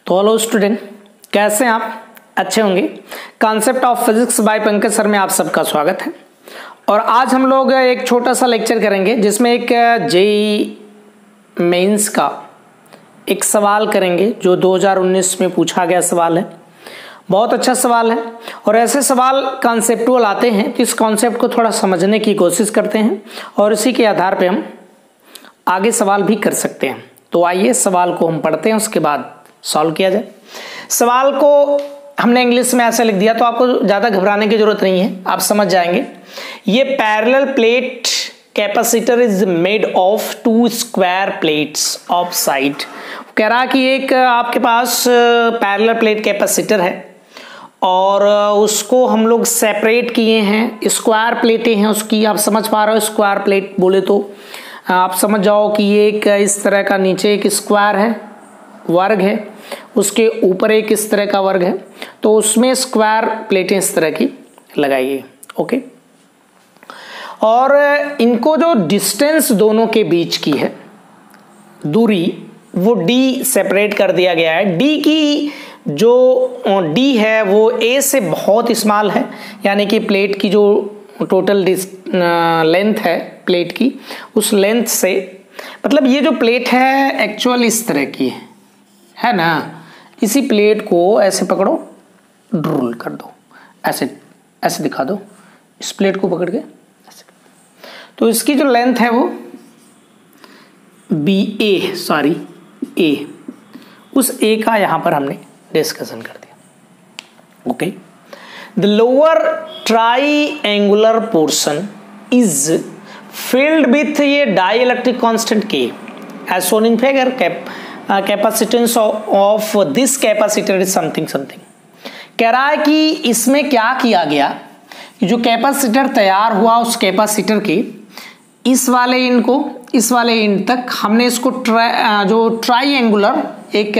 तो hello student, कैसे हैं आप? अच्छे होंगे। Concept of physics bye Pankaj sir में आप सबका स्वागत है। और आज हम लोग एक छोटा सा लेक्चर करेंगे जिसमें एक जेईई मेंस का एक सवाल करेंगे जो 2019 में पूछा गया सवाल है। बहुत अच्छा सवाल है और ऐसे सवाल कॉन्सेप्टुअल आते हैं तो इस कॉन्सेप्ट को थोड़ा समझने की कोशिश करते हैं और इसी के आधार पे हम आगे सवाल भी कर सकते हैं। तो आइए सवाल को हम पढ़ते हैं, उसके बाद सॉल्व किया जाए। सवाल को हमने इंग्लिश में ऐसे लिख दिया तो आपको ज़्यादा घबराने की जरूरत नहीं है, आप समझ जाएंगे। ये parallel plate capacitor is made of 2 square plates of side. कह रहा कि एक आपके पास पैरेलल प्लेट कैपेसिटर है और उसको हम लोग सेपरेट किए हैं, स्क्वायर प्लेटें हैं उसकी। आप समझ पा रहे हो, स्क्वायर प्लेट बोले तो आप समझ जाओ कि ये एक इस तरह का नीचे एक स्क्वायर है, वर्ग है, उसके ऊपर एक इस तरह का वर्ग है, तो उसमें स्क्वायर प्लेटें इस तरह की लगाइए। ओके, और इनको जो डिस्टेंस दोनों के बीच की है दूरी, वो डी सेपरेट कर दिया गया है। डी की जो डी है वो ए से बहुत स्मॉल है, यानी कि प्लेट की जो टोटल लेंथ है प्लेट की, उस लेंथ से, मतलब ये जो प्लेट है एक्चुअल इस तरह की है ना। इसी प्लेट को ऐसे पकड़ो, ड्रोल कर दो, ऐसे ऐसे दिखा दो, इस प्लेट को पकड़ के ऐसे। तो इसकी जो लेंथ है वो ए, उस ए का यहां पर हमने डिस्कशन कर दिया। Okay, the lower triangular portion is filled with ये डाइइलेक्ट्रिक कांस्टेंट के as shown in figure. Capacitance of this capacitor is something something. कह रहा है कि इसमें क्या किया गया कि जो कैपेसिटर तैयार हुआ उस कैपेसिटर के इस वाले एंड तक हमने इसको जो ट्राइएंगुलर एक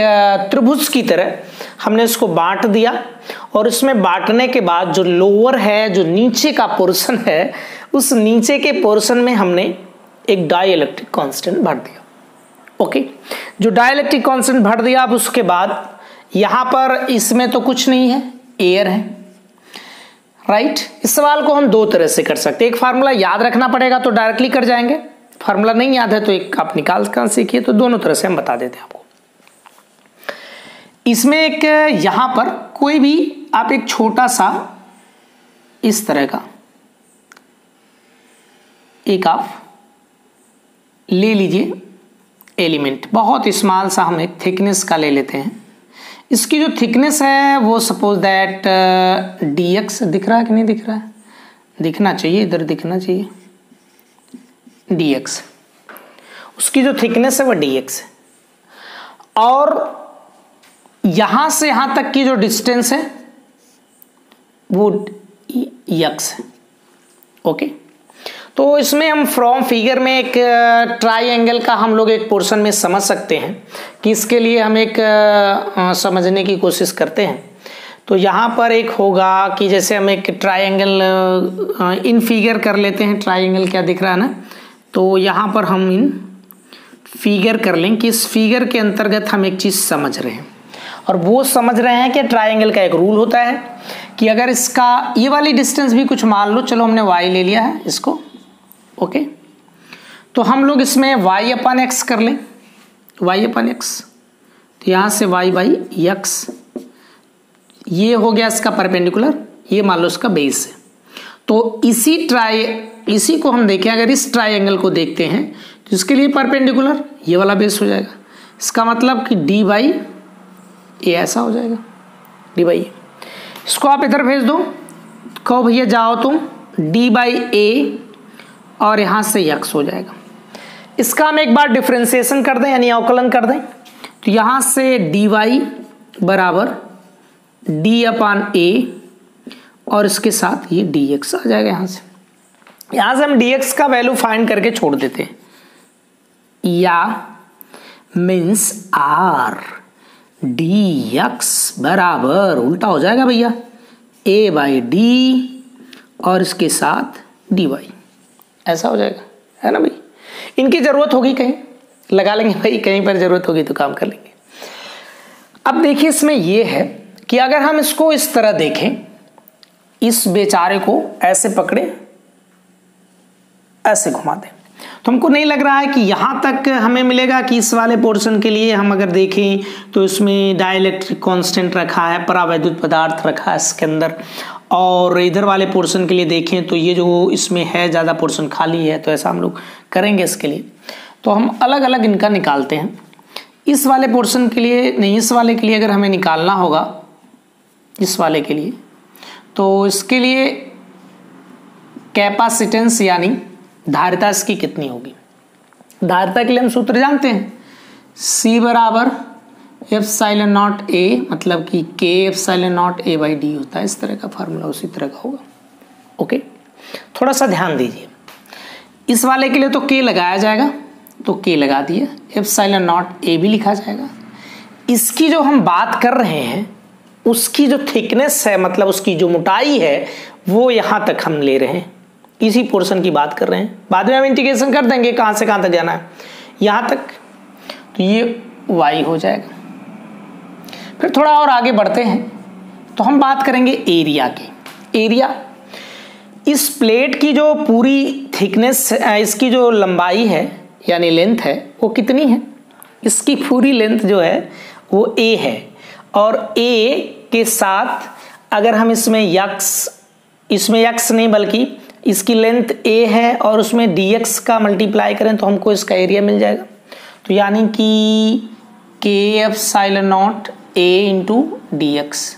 त्रिभुज की तरह हमने इसको बांट दिया। और इसमें बांटने के बाद जो लोअर है, जो नीचे का पोर्शन है, उस नीचे के पोर्शन में हमने एक डाइइलेक्ट्रिक कांस्टेंट भर दिया। ओके, जो डाइइलेक्ट्रिक कांस्टेंट भर दिया, अब उसके बाद यहां पर इसमें तो कुछ नहीं है, एयर है, राइट। इस सवाल को हम दो तरह से कर सकते हैं। एक फार्मूला याद रखना पड़ेगा तो डायरेक्टली कर जाएंगे, फार्मूला नहीं याद है तो एक आप निकाल कर सीखिए। तो दोनों तरह से हम बता देते हैं आपको। इसमें एक यहां पर कोई भी आप एक छोटा सा इस तरह का एक आप ले लीजिए एलिमेंट, बहुत स्मॉल सा हम एक थिकनेस का ले लेते हैं। इसकी जो थिकनेस है वो सपोज दैट dx, दिख रहा है कि नहीं दिख रहा है? दिखना चाहिए, इधर दिखना चाहिए, dx। उसकी जो थिकनेस है वो dx है और यहां से यहां तक की जो डिस्टेंस है वो x है। ओके, तो इसमें हम फ्रॉम फिगर में एक ट्राइएंगल का हम लोग एक पोर्शन में समझ सकते हैं कि इसके लिए हम एक समझने की कोशिश करते हैं। तो यहाँ पर एक होगा कि जैसे हम एक ट्राइएंगल इन फिगर कर लेते हैं। ट्राइएंगल क्या दिख रहा है ना, तो यहाँ पर हम इन फिगर कर लें कि इस फिगर के अंतर्गत हम एक चीज़ समझ रहे हैं। और वो समझ रहे हैं कि ट्राइएंगल का एक रूल होता है कि अगर इसका ये वाली डिस्टेंस भी कुछ मान लो, चलो हमने y ले लिया है इसको। ओके, तो हम लोग इसमें y/x कर लें, y/x। तो यहाँ से y/x, ये हो गया इसका परपेंडिकुलर, ये मान लो इसका बेस है। तो इसी को हम देखें, अगर इस ट्राइएंगल को देखते हैं तो इसके लिए परपेंडिकुलर ये वाला बेस हो जाएगा। इसका मतलब कि d/a ऐसा हो जाएगा, d/a। इसको आप इधर भेज दो, कहो भैया जाओ तुम d/a और यहां से x हो जाएगा। इसका हम एक बार डिफरेंशिएशन कर दें, यानी अवकलन कर दें, तो यहां से dy बराबर d/a और इसके साथ ये dx आ जाएगा। यहां से हम dx का वैल्यू फाइंड करके छोड़ देते हैं, या मीन्स r dx बराबर उल्टा हो जाएगा भैया a/d और इसके साथ dy, ऐसा हो जाएगा, है ना भाई। इनकी जरूरत होगी कहीं लगा लेंगे भाई, कहीं पर जरूरत होगी तो काम कर लेंगे। अब देखिए इसमें यह है कि अगर हम इसको इस तरह देखें, इस बेचारे को ऐसे पकड़े, ऐसे घुमा दें, तो हमको नहीं लग रहा है कि यहां तक हमें मिलेगा कि इस वाले पोर्शन के लिए हम अगर देखें तो इसमें डाइलेक्ट्रिक कांस्टेंट रखा है, परावैद्युत पदार्थ रखा है इसके अंदर, और इधर वाले पोर्शन के लिए देखें तो ये जो इसमें है ज़्यादा पोर्शन खाली है, तो ऐसा हम लोग करेंगे इसके लिए। तो हम अलग अलग इनका निकालते हैं। इस वाले पोर्शन के लिए नहीं, इस वाले के लिए अगर हमें निकालना होगा, इस वाले के लिए, तो इसके लिए कैपेसिटेंस यानी धारिता इसकी कितनी होगी। धारिता के लिए हम सूत्र जानते हैं, C बराबर एप्सिलॉन नॉट A, मतलब कि K epsilon naught A by D होता है। इस तरह का फार्मूला उसी तरह का होगा। ओके, थोड़ा सा ध्यान दीजिए। इस वाले के लिए तो K लगाया जाएगा, तो K लगा दिए, एप्सिलॉन नॉट A भी लिखा जाएगा। इसकी जो हम बात कर रहे हैं उसकी जो थिकनेस है, मतलब उसकी जो मोटाई है, वो यहाँ तक हम ले रहे हैं, इसी पोर्शन की बात कर रहे हैं। बाद में हम इंटीग्रेशन कर देंगे कहाँ से कहाँ तक जाना है, यहाँ तक, तो ये y हो जाएगा। फिर थोड़ा और आगे बढ़ते हैं तो हम बात करेंगे एरिया की। एरिया, इस प्लेट की जो पूरी थिकनेस, इसकी जो लंबाई है यानी लेंथ है, वो कितनी है? इसकी पूरी लेंथ जो है वो a है, और a के साथ अगर हम इसमें x नहीं बल्कि इसकी लेंथ a है और उसमें dx का मल्टीप्लाई करें तो हमको इसका एरिया मिल जाएगा। तो यानी कि k epsilon naught a into dx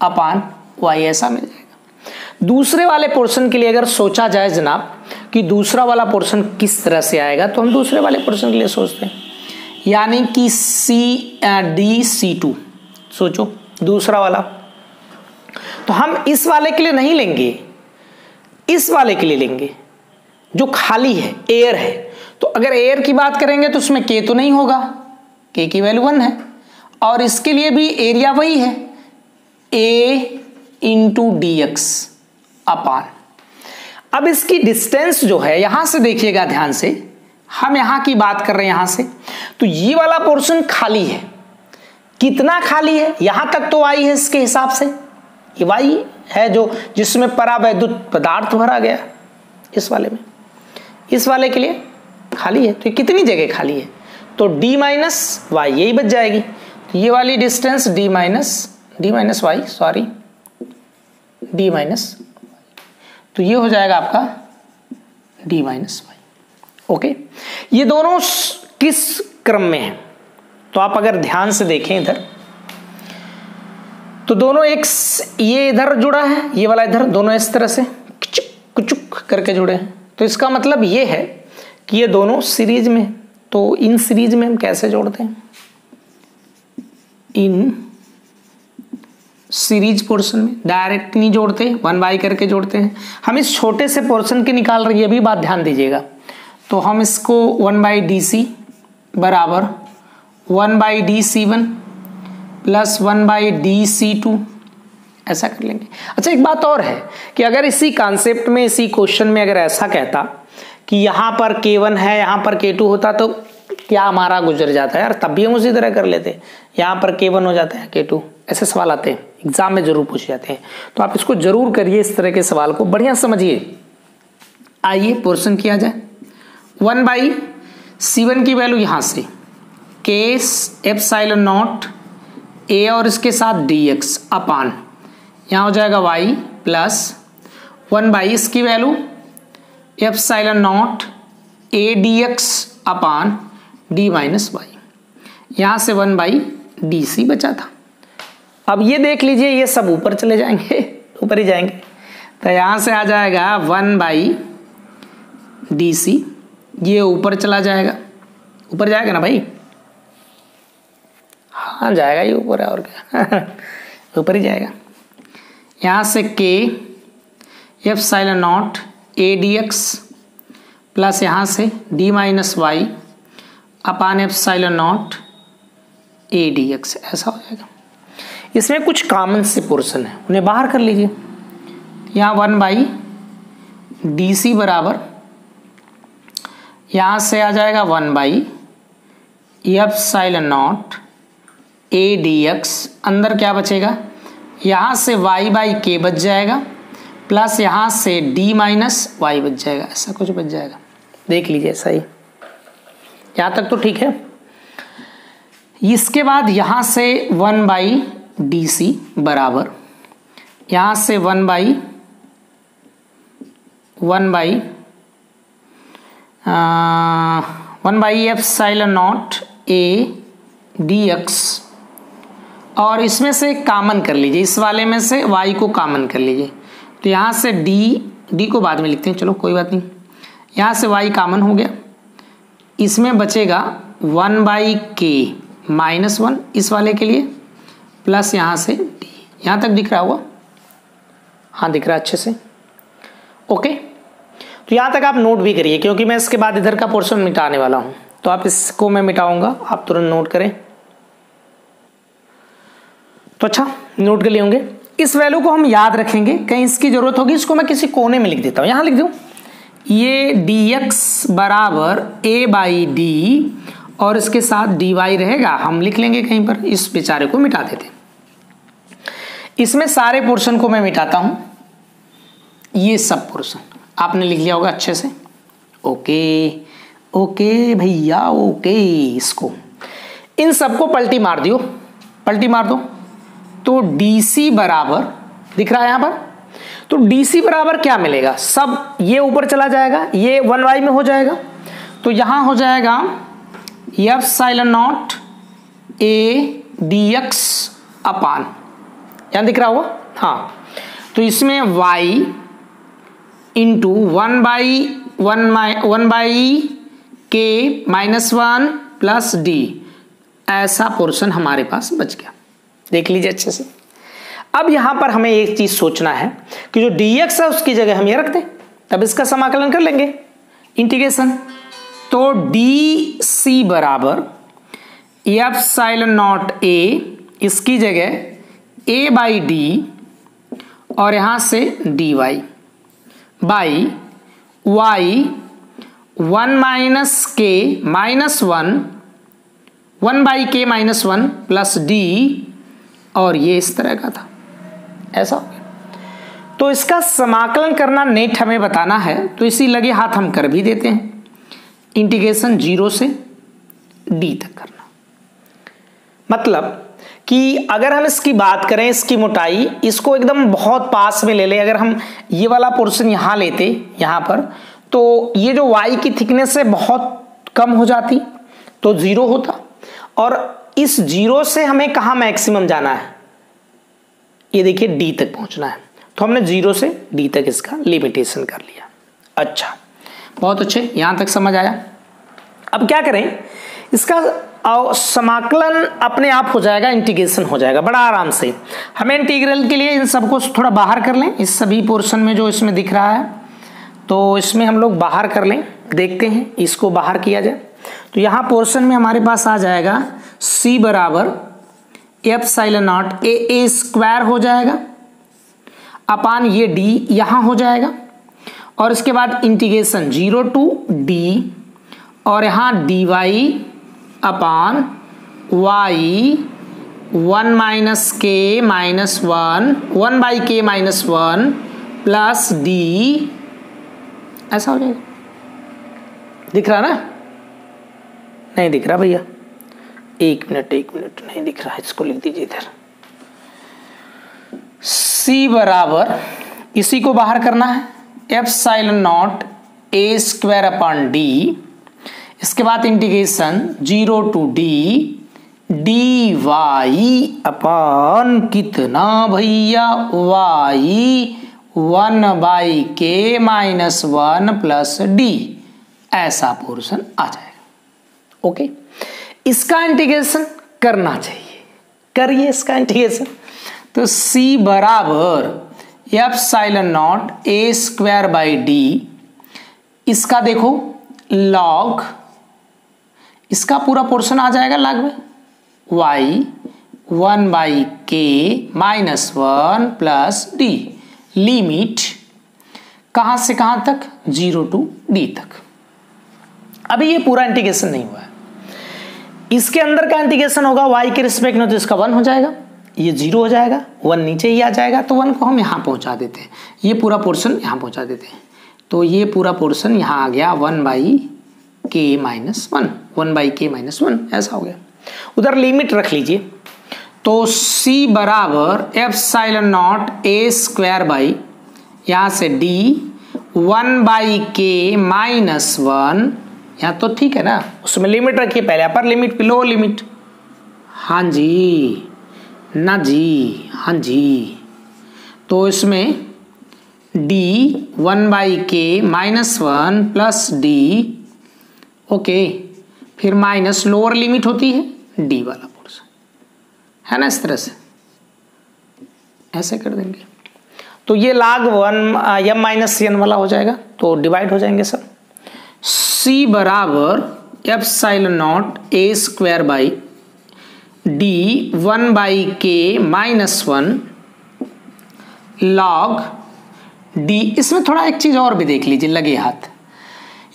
upon y ऐसा मिल जाएगा। दूसरे वाले पोर्शन के लिए अगर सोचा जाए जनाब कि दूसरा वाला पोर्शन किस तरह से आएगा, तो हम दूसरे वाले पोर्शन के लिए सोचते हैं, यानी कि DC2। सोचो दूसरा वाला, तो हम इस वाले के लिए नहीं लेंगे, इस वाले के लिए लेंगे जो खाली है, एयर है। तो अगर एयर की बात करेंगे तो उसमें K तो नहीं होगा, K की वैल्यू 1 है, और इसके लिए भी एरिया वही है, A इंटू dx अपान। अब इसकी डिस्टेंस जो है, यहां से देखिएगा ध्यान से, हम यहां की बात कर रहे हैं यहां से, तो ये वाला पोर्शन खाली है। कितना खाली है? यहां तक तो y है, इसके हिसाब से ये y है जो जिसमें परावैद्युत पदार्थ भरा गया। इस वाले में, इस वाले के लिए खाली है, तो कितनी जगह खाली है? तो d माइनस वाई, यही बच जाएगी। तो ये वाली distance d minus y, sorry d minus, तो ये हो जाएगा आपका d माइनस वाई। ओके, ये दोनों किस क्रम में है? तो आप अगर ध्यान से देखें इधर, तो दोनों एक, ये इधर जुड़ा है, ये वाला इधर, दोनों इस तरह से कुचुक करके जुड़े हैं। तो इसका मतलब ये है कि ये दोनों सीरीज में, तो इन सीरीज में हम कैसे जोड़ते हैं? इन सीरीज पोर्शन में डायरेक्ट नहीं जोड़ते, 1 करके जोड़ते हैं। हम इस छोटे से पोर्शन के निकाल रहे हैं, ये भी बात ध्यान दीजिएगा। तो हम इसको 1/dc बराबर 1/dc1 प्लस 1/dc2 ऐसा कर लेंगे। अच्छा, एक बात और है कि अगर इसी कॉन्सेप्ट में, इसी क्वेश्चन में अगर ऐसा कहता कि यहाँ पर K1 है, यहाँ पर K2 होता, तो क्या हमारा गुजर जाता है यार, तब भी हम उसी तरह कर लेते। यहाँ पर K1 हो जाता है, K2, ऐसे सवाल आते हैं एग्जाम में, जरूर पूछे जाते हैं। तो आप इसको जरूर करिए, इस तरह के सवाल को बढ़िया समझिए। आइए पोर्शन किया जाए। 1/C1 की वैल्यू यहाँ से K एप्सिलॉन नॉट A और इसके साथ dx अपान, यहाँ हो जाएगा y प्लस 1/ इसकी value epsilon naught A dx upon d minus y, यहाँ से 1/dc बचा था। अब ये देख लीजिए, ये सब ऊपर चले जाएंगे, ऊपर ही जाएंगे, तो यहाँ से आ जाएगा 1/dc, ये ऊपर चला जाएगा, ऊपर जाएगा ना भाई, हाँ जाएगा, ये ऊपर है और क्या ऊपर ही जाएगा। यहाँ से K epsilon naught A dx plus यहाँ से d minus y upon epsilon naught A dx, ऐसा हो जाएगा। इसमें कुछ कॉमन से पोर्शन है, उन्हें बाहर कर लीजिए। यहाँ 1/dc बराबर, यहाँ से आ जाएगा 1/ epsilon naught A D x, अंदर क्या बचेगा, यहाँ से y बाई के बच जाएगा प्लस यहाँ से d माइनस वाई बच जाएगा, ऐसा कुछ बच जाएगा। देख लीजिए सही, यहाँ तक तो ठीक है। इसके बाद यहाँ से 1 बाई डी सी बराबर यहाँ से 1 by epsilon naught A D x, और इसमें से कॉमन कर लीजिए, इस वाले में से y को कॉमन कर लीजिए। तो यहाँ से d को बाद में लिखते हैं, चलो कोई बात नहीं। यहाँ से y कॉमन हो गया, इसमें बचेगा 1 बाई के माइनस 1 इस वाले के लिए प्लस यहाँ से d। यहाँ तक दिख रहा होगा, हाँ दिख रहा है अच्छे से, ओके। तो यहाँ तक आप नोट भी करिए, क्योंकि मैं इसके बाद इधर का पोर्शन मिटाने वाला हूँ, तो आप इसको मैं मिटाऊंगा, आप तुरंत नोट करें। तो अच्छा नोट कर लिए होंगे। इस वैल्यू को हम याद रखेंगे, कहीं इसकी जरूरत होगी, इसको मैं किसी कोने में लिख देता हूँ, यहाँ लिख दूँ, ये dx बराबर a बाई डी और इसके साथ dy रहेगा, हम लिख लेंगे कहीं पर, इस बेचारे को मिटा देते। इसमें सारे पोर्शन को मैं मिटाता हूँ, ये सब पोर्शन आपने लिख लिया होगा अच्छे से, ओके ओके भैया ओके। इसको इन सबको पलटी मार दियो, पलटी मार दो, तो DC बराबर दिख रहा है यहाँ पर, तो DC बराबर क्या मिलेगा, सब ये ऊपर चला जाएगा, ये 1y में हो जाएगा, तो यहाँ हो जाएगा epsilon naught A D X अपान, यहाँ दिख रहा होगा, हाँ। तो इसमें y into 1 by K minus 1 plus D, ऐसा पोर्शन हमारे पास बच गया। देख लीजिए अच्छे से। अब यहां पर हमें एक चीज सोचना है कि जो dx है उसकी जगह हम ये रख दें, तब इसका समाकलन कर लेंगे, इंटीग्रेशन। तो dc बराबर एप्सिलॉन नॉट a, इसकी जगह a बाई डी और यहां से dy बाई y 1 माइनस के minus 1 by K minus 1 plus D, और ये इस तरह का था, ऐसा हो गया। तो इसका समाकलन करना नेट हमें बताना है, तो इसी लगे हाथ हम कर भी देते हैं, इंटीग्रेशन 0 से d तक करना। मतलब कि अगर हम इसकी बात करें, इसकी मोटाई, इसको एकदम बहुत पास में ले लें, अगर हम ये वाला पोर्शन यहाँ लेते यहाँ पर, तो ये जो y की थिकनेस है बहुत कम हो जाती, तो 0 होता, और इस 0 से हमें कहाँ मैक्सिमम जाना है, ये देखिए d तक पहुंचना है, तो हमने 0 से d तक इसका लिमिटेशन कर लिया। अच्छा बहुत अच्छे, यहां तक समझ आया। अब क्या करें, इसका समाकलन अपने आप हो जाएगा, इंटीग्रेशन हो जाएगा बड़ा आराम से। हमें इंटीग्रल के लिए इन सबको थोड़ा बाहर कर लें, इस सभी पोर्शन में जो इसमें दिख रहा है, तो इसमें हम लोग बाहर कर लें, देखते हैं इसको बाहर किया जाए। तो यहाँ पोर्शन में हमारे पास आ जाएगा c बराबर एप्सिलॉन नॉट ए स्क्वायर हो जाएगा अपान ये d यहाँ हो जाएगा, और इसके बाद इंटीग्रेशन 0 टू d, और यहाँ dy अपान y 1 माइनस के minus 1 by K minus 1 plus d, ऐसा हो जाएगा। दिख रहा ना, नहीं दिख रहा भैया, एक मिनट नहीं दिख रहा है, इसको लिख दीजिए इधर। c बराबर, इसी को बाहर करना है, epsilon naught A square upon D, इसके बाद integration 0 to d dy upon कितना भैया, y 1 by K minus 1 plus D, ऐसा पोर्शन आ जाएगा। ओके, इसका इंटीग्रेशन करना चाहिए, करिए इसका इंटीग्रेशन। तो c बराबर epsilon naught A square by D, इसका देखो लॉग, इसका पूरा पोर्शन आ जाएगा लॉग में, y 1 by K minus 1 plus D, limit कहां से कहां तक, 0 टू d तक। अभी ये पूरा इंटीग्रेशन नहीं हुआ है, इसके अंदर का इंटीग्रेशन होगा y के रिस्पेक्ट में, तो इसका 1 हो जाएगा, ये 0 हो जाएगा, 1 नीचे ही आ जाएगा, तो 1 को हम यहाँ पहुँचा देते हैं, ये पूरा पोर्शन यहाँ पहुँचा देते हैं, तो ये पूरा पोर्शन यहाँ आ गया 1/k-1, 1/k-1 ऐसा हो गया। उधर लिमिट रख लीजिए, तो c बराबर ε0a² यहाँ से d 1/k-1, यहाँ तो ठीक है ना, उसमें लिमिट रखिए, पहले अपर लिमिट फिर लोअर लिमिट। हाँ जी ना जी, हाँ जी, तो इसमें d 1/k-1 plus d, okay, फिर माइनस लोअर लिमिट होती है d वाला पोर्शन, है ना, इस तरह से ऐसे कर देंगे, तो ये log 1 m-n वाला हो जाएगा, तो डिवाइड हो जाएंगे सब। c बराबर ε0a² d 1/k-1 log d। इसमें थोड़ा एक चीज और भी देख लीजिए, लगे हाथ,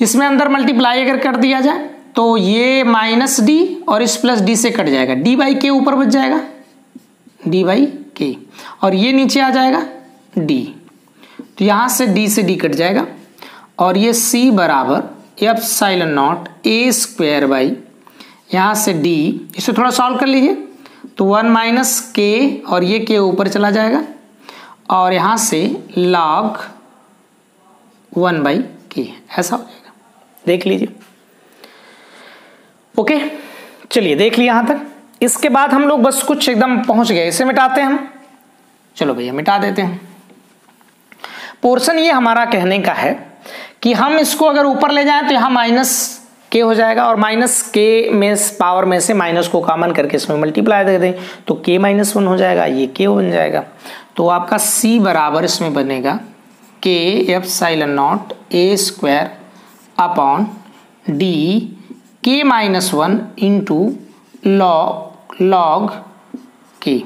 इसमें अंदर मल्टीप्लाई अगर कर दिया जाए तो ये माइनस डी और इस प्लस डी से कट जाएगा, d/k ऊपर बच जाएगा, d/k, और ये नीचे आ जाएगा d, तो यहां से d से d कट जाएगा, और ये c बराबर ε0a² यहाँ से d, इसे थोड़ा सॉल्व कर लीजिए, तो 1 - k और ये k ऊपर चला जाएगा, और यहाँ से log 1/k ऐसा हो जाएगा, देख लीजिए। ओके, चलिए देख लिया यहाँ तक। इसके बाद हम लोग बस कुछ एकदम पहुँच गए, इसे मिटाते हैं हम, चलो भैया मिटा देते हैं। पोर्शन ये हमारा कहने का है कि हम इसको अगर ऊपर ले जाएं तो यहाँ -k हो जाएगा, और -k में पावर में से माइनस को कॉमन करके इसमें मल्टीप्लाई दे दें तो k-1 हो जाएगा, ये k बन जाएगा, तो आपका c बराबर इसमें बनेगा k ε0a² upon d k-1 into log k,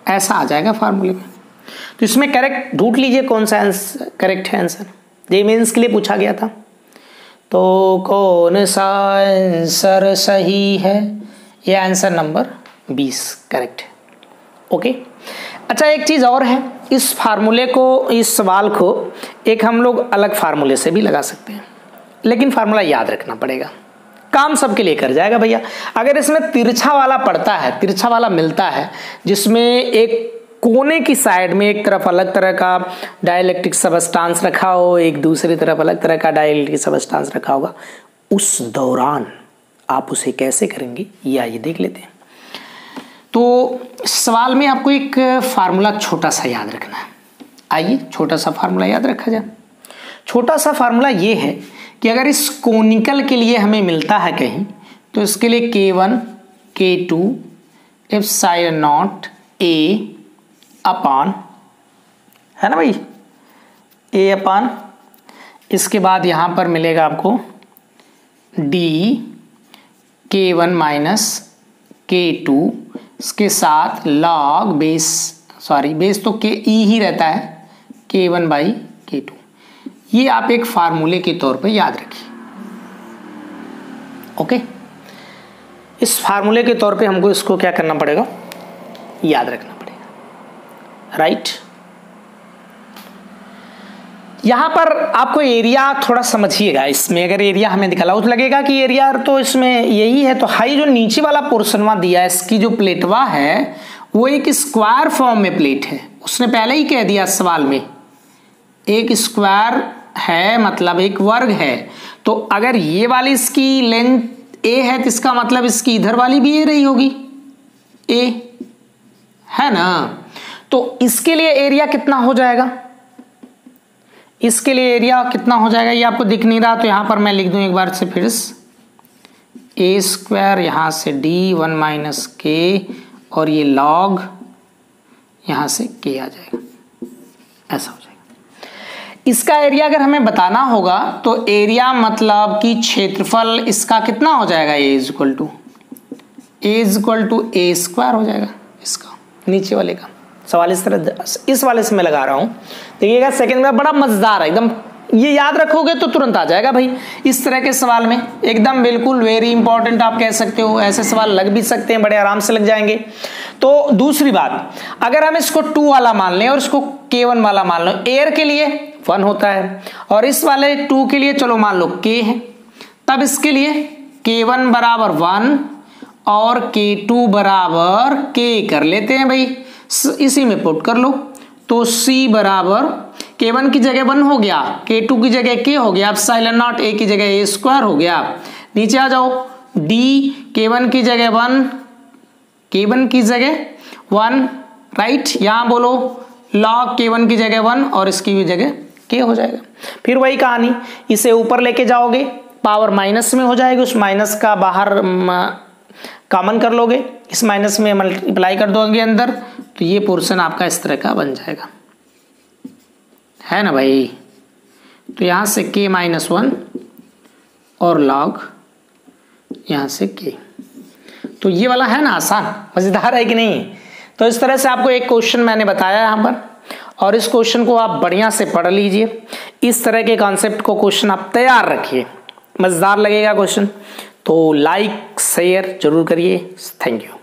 ऐसा आ जाएगा फार्मूले में। तो इसमें करेक्ट ढूंढ लीजिए कौन सा आंसर करेक्ट है, आंसर जे मेंस के लिए पूछा गया था, तो कौन सा आंसर सही है, ये आंसर नंबर 20 करेक्ट है। ओके, अच्छा एक चीज़ और है, इस फार्मूले को, इस सवाल को एक हम लोग अलग फार्मूले से भी लगा सकते हैं, लेकिन फार्मूला याद रखना पड़ेगा, काम सबके लिए कर जाएगा भैया। अगर इसमें तिरछा वाला पड़ता है, तिरछा वाला मिलता है, जिसमें एक कोने की साइड में एक तरफ अलग तरह का डाइलेक्ट्रिक सबस्टांस रखा हो, एक दूसरी तरफ अलग तरह का डाइलेक्ट्रिक सबस्टांस रखा होगा, उस दौरान आप उसे कैसे करेंगे ये आइए देख लेते हैं। तो सवाल में आपको एक फार्मूला छोटा सा याद रखना है, आइए छोटा सा फार्मूला याद रखा जाए। छोटा सा फार्मूला ये है कि अगर इस कोनिकल के लिए हमें मिलता है कहीं, तो इसके लिए k1 k2 ε0 a अपान, है ना भाई, a अपान, इसके बाद यहाँ पर मिलेगा आपको d k1 - k2, इसके साथ log बेस, सॉरी बेस तो k e ही रहता है, k1/k2। ये आप एक फार्मूले के तौर पे याद रखिए। ओके, इस फार्मूले के तौर पे हमको इसको क्या करना पड़ेगा, याद रखना पड़ेगा, राइट। यहां पर आपको एरिया थोड़ा समझिएगा, इसमें अगर एरिया हमें दिखा तो लगेगा कि एरिया तो इसमें यही है, तो हाई जो नीचे वाला पोर्शनवा दिया है, इसकी जो प्लेटवा है वो एक स्क्वायर फॉर्म में प्लेट है, उसने पहले ही कह दिया सवाल में, एक स्क्वायर है मतलब एक वर्ग है, तो अगर ये वाली इसकी लेंथ a है तो इसका मतलब इसकी इधर वाली भी a रही होगी, a है ना। तो इसके लिए एरिया कितना हो जाएगा, इसके लिए एरिया कितना हो जाएगा ये आपको दिख नहीं रहा, तो यहां पर मैं लिख दूं एक बार से फिर a², यहां से d 1 - k, और ये log यहां से k आ जाएगा, ऐसा हो जाएगा। इसका एरिया अगर हमें बताना होगा तो एरिया मतलब कि क्षेत्रफल इसका कितना हो जाएगा, a = a² हो जाएगा, इसका नीचे वाले का। सवाल इस तरह, इस वाले से मैं लगा रहा हूं, देखिएगा सेकंड में बड़ा मजेदार है, एकदम ये याद रखोगे तो तुरंत आ जाएगा भाई इस तरह के सवाल में, एकदम बिल्कुल वेरी इंपॉर्टेंट आप कह सकते हो। ऐसे सवाल लग भी सकते हैं, बड़े आराम से लग जाएंगे। तो दूसरी बात, अगर हम इसको 2 वाला मान लें और इसको K1 वाला मान लो, एयर के लिए 1 होता है और इस वाले 2 के लिए चलो मान लो K है, तब इसके लिए K1 बराबर 1 और K2 बराबर K कर लेते हैं भाई, इसी में पुट कर लो। तो C बराबर K1 की जगह 1 हो गया, K2 की जगह K हो गया, एप्सिलॉन नॉट A की जगह A² हो गया। नीचे आ जाओ, D K1 की जगह 1, K1 की जगह 1 राइट, यहां बोलो log K1 की जगह 1 और इसकी भी जगह K हो जाएगा। फिर वही कहानी, इसे ऊपर लेके जाओगे पावर माइनस में हो जाएगी, उस माइनस का बाहर कॉमन कर लोगे, इस माइनस में मल्टीप्लाई कर दोगे अंदर, तो ये पोर्शन आपका इस तरह का बन जाएगा, है ना भाई। तो यहां से K-1 और log यहां से K, तो ये वाला है ना आसान, मजेदार है कि नहीं। तो इस तरह से आपको एक क्वेश्चन मैंने बताया यहां पर, और इस क्वेश्चन को आप बढ़िया से पढ़ लीजिए। इस तरह के कॉन्सेप्ट को क्वेश्चन आप तैयार रखिए, मजेदार लगेगा क्वेश्चन। तो लाइक शेयर जरूर करिए। Thank you.